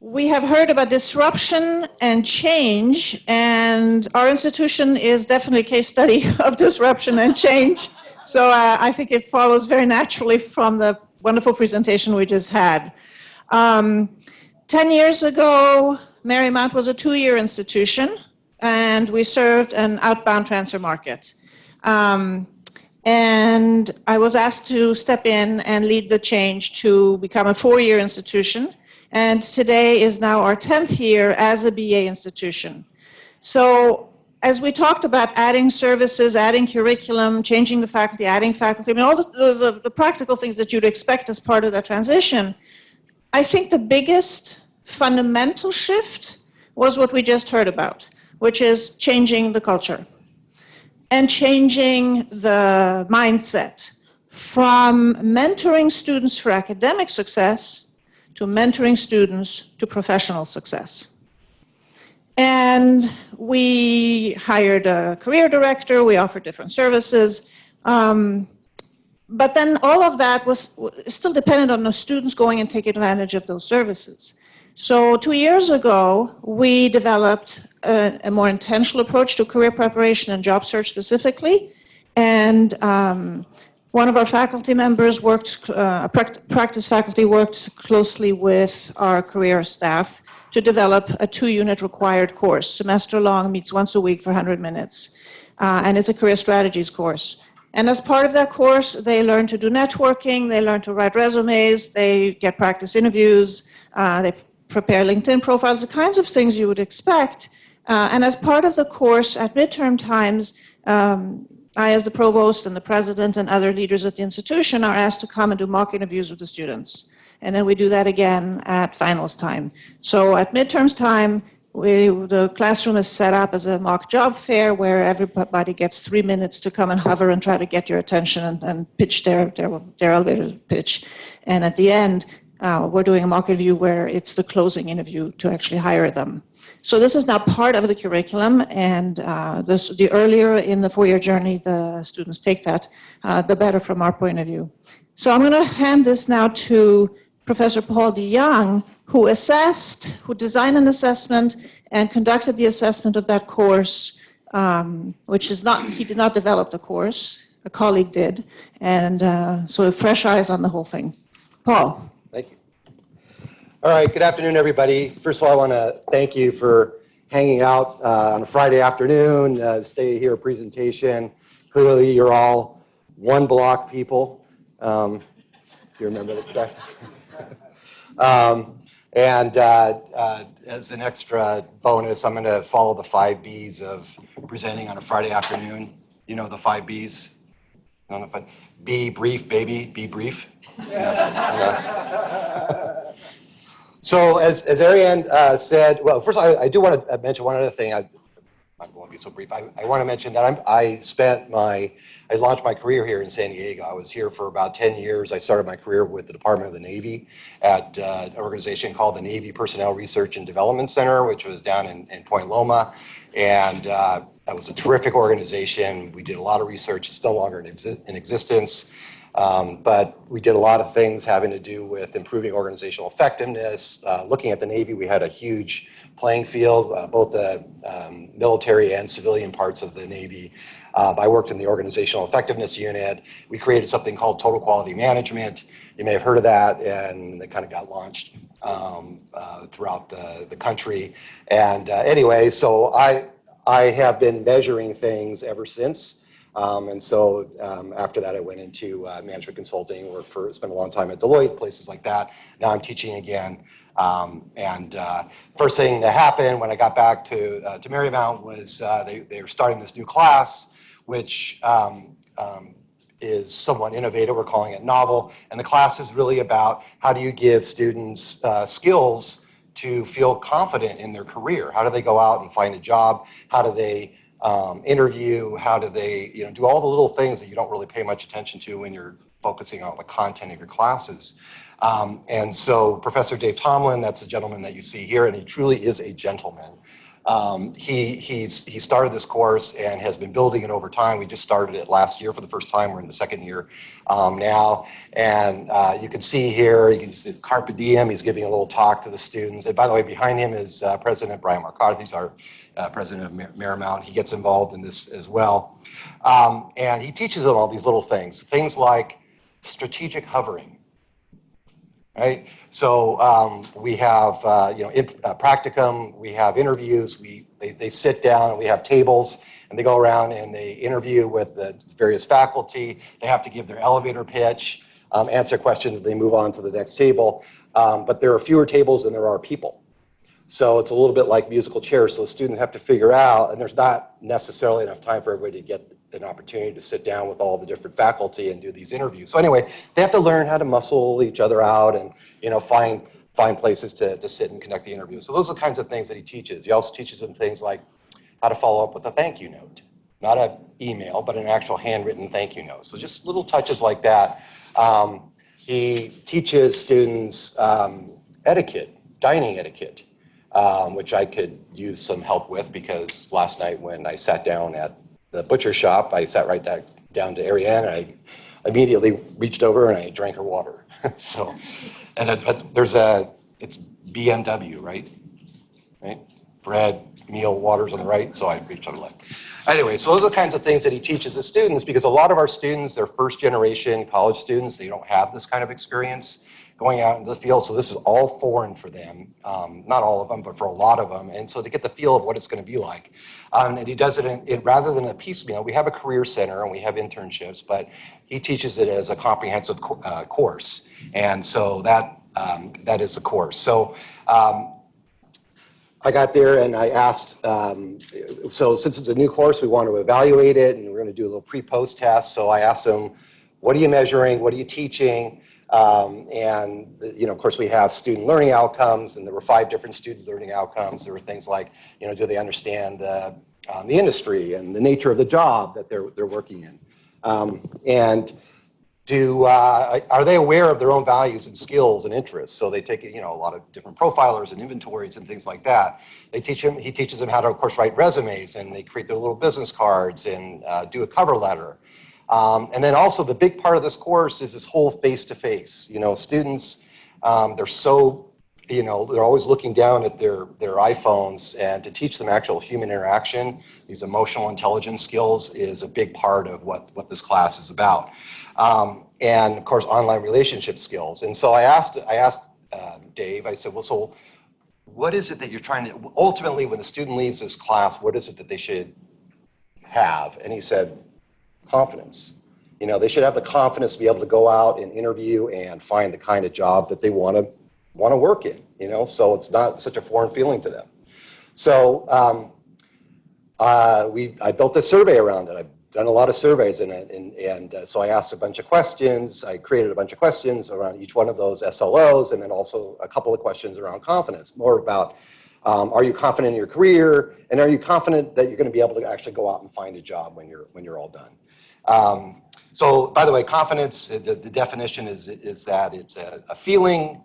We have heard about disruption and change, and our institution is definitely a case study of disruption and change. So I think it follows very naturally from the wonderful presentation we just had. 10 years ago, Marymount was a 2-year institution, and we served an outbound transfer market. And I was asked to step in and lead the change to become a 4-year institution. And today is now our 10th year as a BA institution. So as we talked about adding services, adding curriculum, changing the faculty, adding faculty, I mean, all the practical things that you'd expect as part of that transition, I think the biggest fundamental shift was what we just heard about, which is changing the culture and changing the mindset from mentoring students for academic success to mentoring students to professional success. And we hired a career director, we offered different services, but then all of that was still dependent on the students going and taking advantage of those services. So 2 years ago, we developed a more intentional approach to career preparation and job search specifically, and one of our faculty members worked, practice faculty worked closely with our career staff to develop a 2-unit required course, semester long, meets once a week for 100 minutes. And it's a career strategies course. And as part of that course, they learn to do networking, they learn to write resumes, they get practice interviews, they prepare LinkedIn profiles, the kinds of things you would expect. And as part of the course at midterm times, I, as the provost and the president and other leaders at the institution, are asked to come and do mock interviews with the students. And then we do that again at finals time. So at midterms time, the classroom is set up as a mock job fair where everybody gets 3 minutes to come and hover and try to get your attention and pitch their elevator pitch. And at the end, we're doing a mock interview where it's the closing interview to actually hire them. So this is now part of the curriculum, and the earlier in the 4-year journey the students take that, the better from our point of view. So I'm going to hand this now to Professor Paul DeYoung, who designed an assessment and conducted the assessment of that course, which is not, he did not develop the course, a colleague did, and so fresh eyes on the whole thing. Paul. Thank you. All right, good afternoon, everybody. First of all, I want to thank you for hanging out on a Friday afternoon, stay here presentation. Clearly, you're all one block people. Do you remember that? And as an extra bonus, I'm going to follow the 5 B's of presenting on a Friday afternoon. You know the 5 B's? Be brief, baby, be brief. So as Ariane said, well, first I do want to mention one other thing. I won't be so brief. I want to mention that I launched my career here in San Diego. I was here for about 10 years. I started my career with the Department of the Navy at an organization called the Navy Personnel Research and Development Center, which was down in Point Loma. And that was a terrific organization. We did a lot of research. It's no longer in existence. But we did a lot of things having to do with improving organizational effectiveness. Looking at the Navy, we had a huge playing field, both the military and civilian parts of the Navy. I worked in the organizational effectiveness unit. We created something called total quality management. You may have heard of that, and it kind of got launched throughout the country. And anyway, so I have been measuring things ever since. And so after that, I went into management consulting, spent a long time at Deloitte, places like that. Now I'm teaching again. And first thing that happened when I got back to Marymount was they were starting this new class, which is somewhat innovative. We're calling it novel. And the class is really about how do you give students skills to feel confident in their career? How do they go out and find a job? How do they interview? How do they do all the little things that you don't really pay much attention to when you're focusing on the content of your classes? And so Professor Dave Tomlin, that's the gentleman that you see here, and he truly is a gentleman. He started this course and has been building it over time. We just started it last year for the first time. We're in the second year now. And you can see here, he's Carpe Diem. He's giving a little talk to the students. And by the way, behind him is President Brian Marcotte. He's our president of Marymount. He gets involved in this as well. And he teaches them all these little things like strategic hovering. Right, so we have practicum. We have interviews. They sit down and we have tables, and they go around and they interview with the various faculty. They have to give their elevator pitch, answer questions, and they move on to the next table. But there are fewer tables than there are people, so it's a little bit like musical chairs. So the students have to figure out, and there's not necessarily enough time for everybody to get an opportunity to sit down with all the different faculty and do these interviews. So anyway, they have to learn how to muscle each other out and find places to sit and conduct the interview. So those are the kinds of things that he teaches. He also teaches them things like how to follow up with a thank you note, not an email, but an actual handwritten thank you note. So just little touches like that. He teaches students etiquette, dining etiquette, which I could use some help with, because last night when I sat down at the butcher shop, I sat right down to Ariane, and I immediately reached over and I drank her water. So, and it's BMW, right? Bread, meal, water's on the right, so I reached on the left. Anyway, so those are the kinds of things that he teaches the students, because a lot of our students, they're first generation college students, they don't have this kind of experience going out into the field, so this is all foreign for them. Not all of them, but for a lot of them, and so to get the feel of what it's going to be like. And he does it rather than a piecemeal. We have a career center and we have internships, but he teaches it as a comprehensive course, and so that is the course. So I got there and I asked, so since it's a new course, we want to evaluate it, and we're going to do a little pre-post test. So I asked them, what are you measuring? What are you teaching? And of course, we have student learning outcomes, and there were 5 different student learning outcomes. There were things like, do they understand the industry and the nature of the job that they're working in? And are they aware of their own values and skills and interests? So they take a lot of different profilers and inventories and things like that. He teaches them how to, of course, write resumes, and they create their little business cards and do a cover letter. And then also the big part of this course is this whole face-to-face. Students, they're so, they're always looking down at their iPhones, and to teach them actual human interaction, these emotional intelligence skills, is a big part of what this class is about. And of course, online relationship skills. And so I asked Dave, I said, well, so what is it that you're trying to, ultimately, when the student leaves this class, what is it that they should have? And he said, confidence. They should have the confidence to be able to go out and interview and find the kind of job that they want to work in, so it's not such a foreign feeling to them. So I built a survey around it. I've done a lot of surveys in it, and so I asked a bunch of questions. I created a bunch of questions around each one of those SLOs, and then also a couple of questions around confidence, more about are you confident in your career, and are you confident that you're going to be able to actually go out and find a job when you're all done. So, by the way, confidence, the definition is that it's a feeling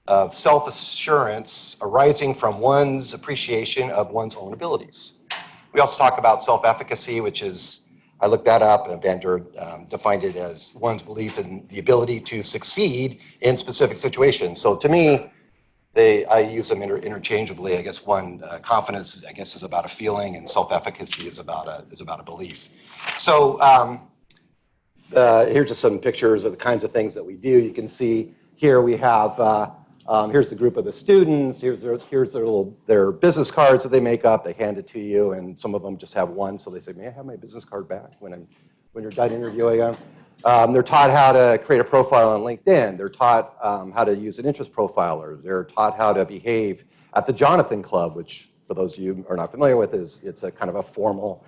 of self-assurance arising from one's appreciation of one's own abilities. We also talk about self-efficacy, which is, I looked that up, and Vander defined it as one's belief in the ability to succeed in specific situations. So to me, I use them interchangeably. I guess confidence, I guess, is about a feeling, and self-efficacy is about a belief. So here's just some pictures of the kinds of things that we do. You can see here we have, here's the group of the students. Here's their business cards that they make up. They hand it to you, and some of them just have one. So they say, may I have my business card back when you're done interviewing them? They're taught how to create a profile on LinkedIn. They're taught how to use an interest profiler. They're taught how to behave at the Jonathan Club, which, for those of you who are not familiar with, it's a kind of a formal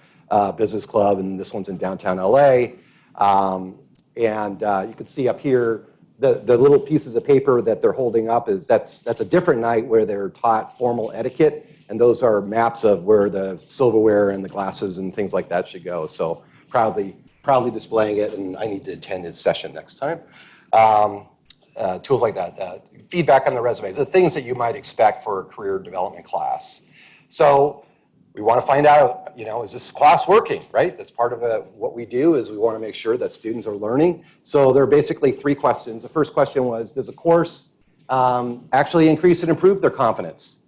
business club, and this one's in downtown LA. And you can see up here the little pieces of paper that they're holding up that's a different night where they're taught formal etiquette, and those are maps of where the silverware and the glasses and things like that should go. So proudly displaying it, and I need to attend his session next time. Tools like that, feedback on the resumes, the things that you might expect for a career development class. So we want to find out, is this class working, right? That's part of what we do is we want to make sure that students are learning. So there are basically 3 questions. The first question was, does a course actually increase and improve their confidence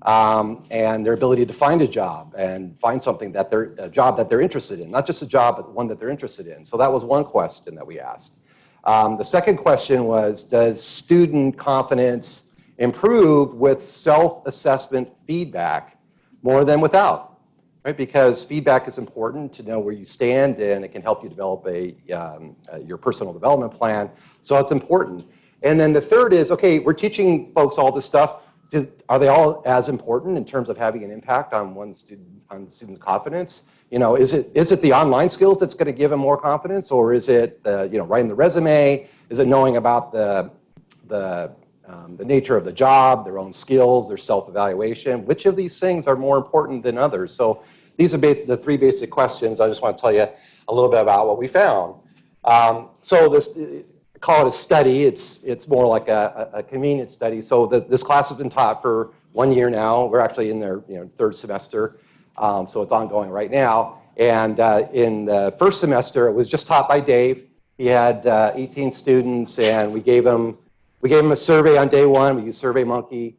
and their ability to find a job and find something a job that they're interested in, not just a job, but one that they're interested in. So that was one question that we asked. The second question was, does student confidence improve with self-assessment feedback more than without, right? Because feedback is important to know where you stand, and it can help you develop your personal development plan. So it's important. And then the third is, okay, we're teaching folks all this stuff. Are they all as important in terms of having an impact on student's confidence? Is it the online skills that's going to give them more confidence, or is it writing the resume? Is it knowing about the nature of the job, their own skills, their self-evaluation? Which of these things are more important than others? So these are the 3 basic questions. I just want to tell you a little bit about what we found. So call it a study. It's more like a convenient study. So this class has been taught for 1 year now. We're actually in their 3rd semester, so it's ongoing right now. And in the first semester, it was just taught by Dave. He had 18 students, and we gave him a survey on day 1. We used SurveyMonkey.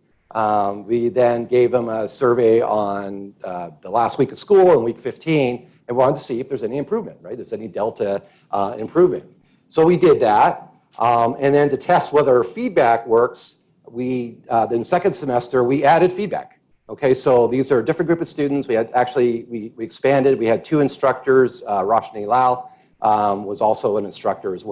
We then gave him a survey on the last week of school and week 15, and wanted to see if there's any improvement, right? If there's any delta improvement. So we did that. And then to test whether feedback works, in the second semester, we added feedback. Okay, so these are a different group of students. We expanded. We had 2 instructors. Roshni Lal was also an instructor as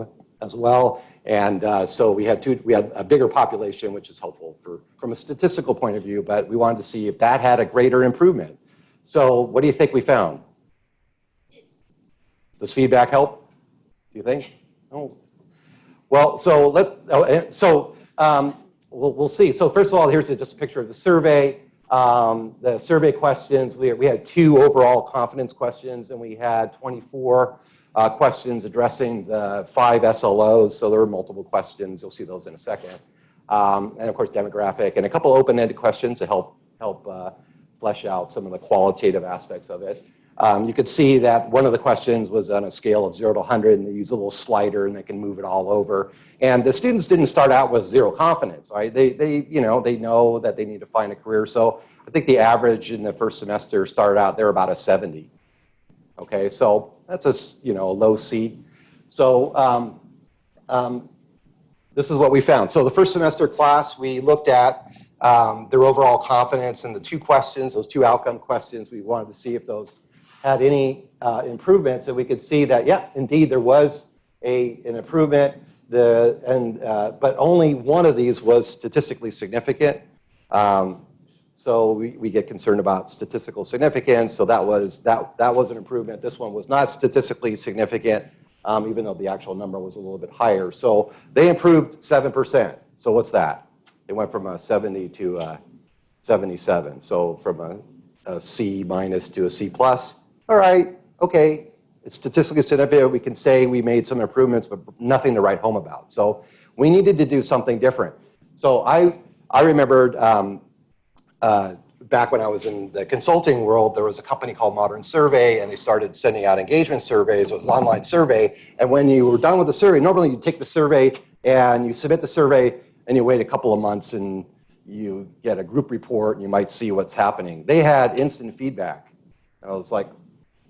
well. And so we had a bigger population, which is helpful from a statistical point of view, but we wanted to see if that had a greater improvement. So what do you think we found? Does feedback help, do you think? No. Well, we'll see. So first of all, here's just a picture of the survey. The survey questions, we had 2 overall confidence questions, and we had 24 questions addressing the 5 SLOs. So there were multiple questions. You'll see those in a second. And of course, demographic, and a couple open-ended questions to help flesh out some of the qualitative aspects of it. You could see that one of the questions was on a scale of 0 to 100, and they use a little slider, and they can move it all over. And the students didn't start out with 0 confidence, right? They know that they need to find a career. So I think the average in the first semester started out, they're about a 70. Okay, so that's a low C. So this is what we found. So the first semester class, we looked at their overall confidence and the 2 questions, those 2 outcome questions. We wanted to see if those had any improvements, and we could see that, yeah, indeed, there was an improvement. But only one of these was statistically significant. So we get concerned about statistical significance. So that was an improvement. This one was not statistically significant, even though the actual number was a little bit higher. So they improved 7%. So what's that? They went from a 70 to a 77. So from a C minus to a C plus. All right, okay, it's statistically significant. We can say we made some improvements, but nothing to write home about. So we needed to do something different. So I remembered back when I was in the consulting world, there was a company called Modern Survey, and they started sending out engagement surveys. It was an online survey. And when you were done with the survey, normally you take the survey and you submit the survey, and you wait a couple of months, and you get a group report, and you might see what's happening. They had instant feedback. And I was like,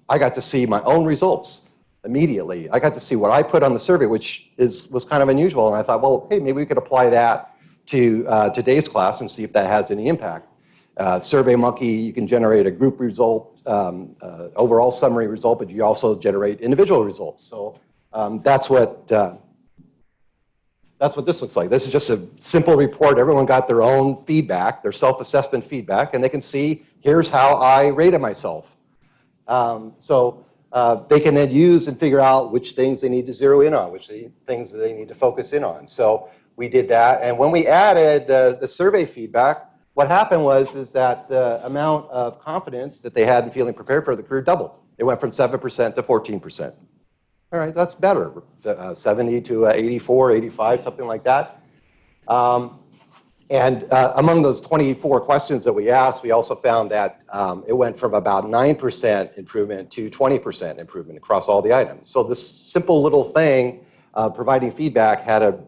I got to see my own results immediately. I got to see what I put on the survey, which was kind of unusual. And I thought, well, hey, maybe we could apply that to today's class and see if that has any impact. SurveyMonkey, you can generate a group result, overall summary result, but you also generate individual results. So that's what this looks like. This is just a simple report. Everyone got their own feedback, their self-assessment feedback, and they can see, here's how I rated myself. So they can then use and figure out which things they need to zero in on, which things that they need to focus in on. So we did that. And when we added the survey feedback, what happened is that the amount of confidence that they had in feeling prepared for the career doubled. It went from 7% to 14%. All right, that's better. 70 to 84, 85, something like that. And among those 24 questions that we asked, we also found that it went from about 9% improvement to 20% improvement across all the items. So this simple little thing, providing feedback, had a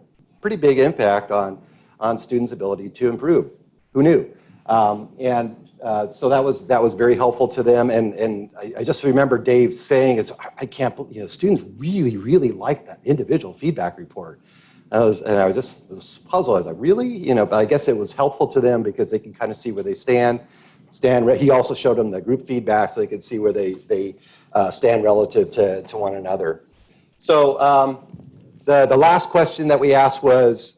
pretty big impact on students' ability to improve. Who knew? So that was very helpful to them. And I just remember Dave saying, I can't believe, students really, really like that individual feedback report. I was just puzzled. I was like, really? But I guess it was helpful to them because they can kind of see where they stand. He also showed them the group feedback so they could see where they stand relative to one another. So the last question that we asked was,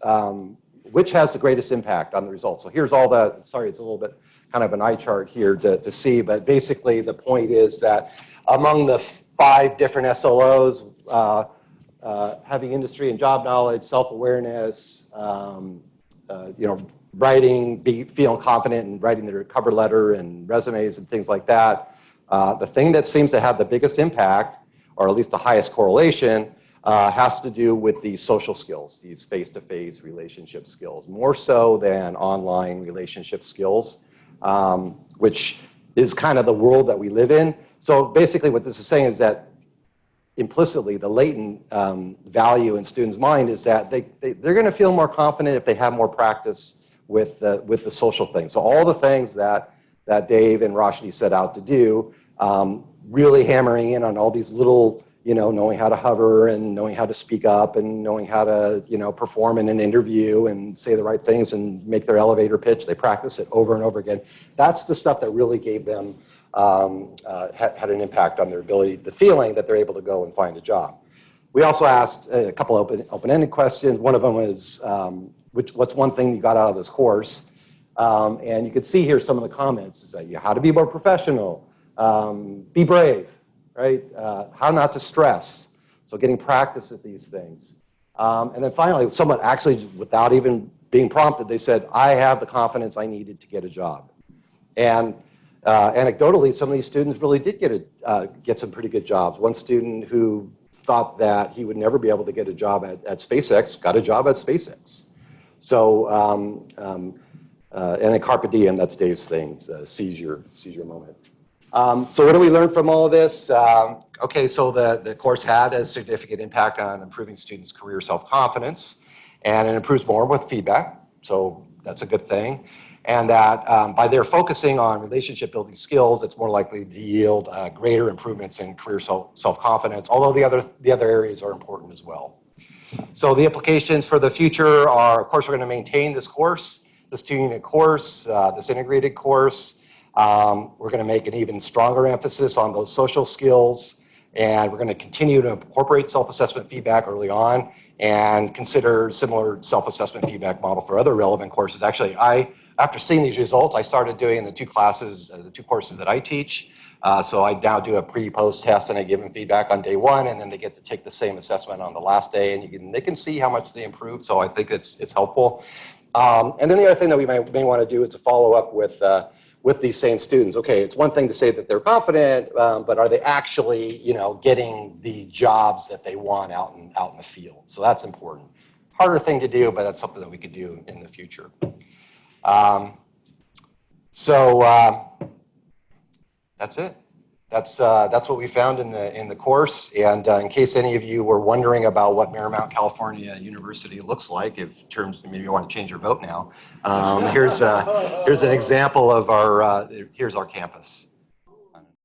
which has the greatest impact on the results? So here's all the, sorry, it's a little bit kind of an eye chart here to see, but basically the point is that among the 5 different SLOs, having industry and job knowledge, self-awareness, writing, feeling confident in writing their cover letter and resumes and things like that. The thing that seems to have the biggest impact, or at least the highest correlation, has to do with these social skills, these face-to-face relationship skills, more so than online relationship skills, which is kind of the world that we live in. So basically what this is saying is that implicitly, the latent value in students' mind is that they're going to feel more confident if they have more practice with the social things. So all the things that Dave and Roshni set out to do, really hammering in on all these little, knowing how to hover and knowing how to speak up and knowing how to, perform in an interview and say the right things and make their elevator pitch. They practice it over and over again. That's the stuff that really gave them had an impact on their ability, the feeling that they're able to go and find a job. We also asked a couple open-ended questions. One of them is, what's one thing you got out of this course? And you can see here some of the comments. Is that how to be more professional, be brave, right? How not to stress. So getting practice at these things. And then finally, someone actually, without even being prompted, they said, I have the confidence I needed to get a job. And anecdotally, some of these students really did get some pretty good jobs. One student who thought that he would never be able to get a job at SpaceX got a job at SpaceX. So, and then carpe diem, that's Dave's thing, seize your moment. So what do we learn from all of this? Okay, so the course had a significant impact on improving students' career self-confidence, and it improves more with feedback, so that's a good thing. And that by their focusing on relationship building skills, it's more likely to yield greater improvements in career self-confidence, although the other areas are important as well. So the implications for the future are, of course, we're going to maintain this course, this 2-unit course, this integrated course. We're going to make an even stronger emphasis on those social skills, and we're going to continue to incorporate self-assessment feedback early on and consider similar self-assessment feedback model for other relevant courses. Actually, after seeing these results, I started doing the 2 courses that I teach. So I now do a pre-post test and I give them feedback on day 1, and then they get to take the same assessment on the last day, and they can see how much they improved. So I think it's helpful. And then the other thing that we may want to do is to follow up with these same students. Okay, it's one thing to say that they're confident, but are they actually, getting the jobs that they want out in the field? So that's important. Harder thing to do, but that's something that we could do in the future. That's it. That's what we found in the course. And in case any of you were wondering about what Marymount California University looks like, maybe you want to change your vote now. Here's an example of here's our campus.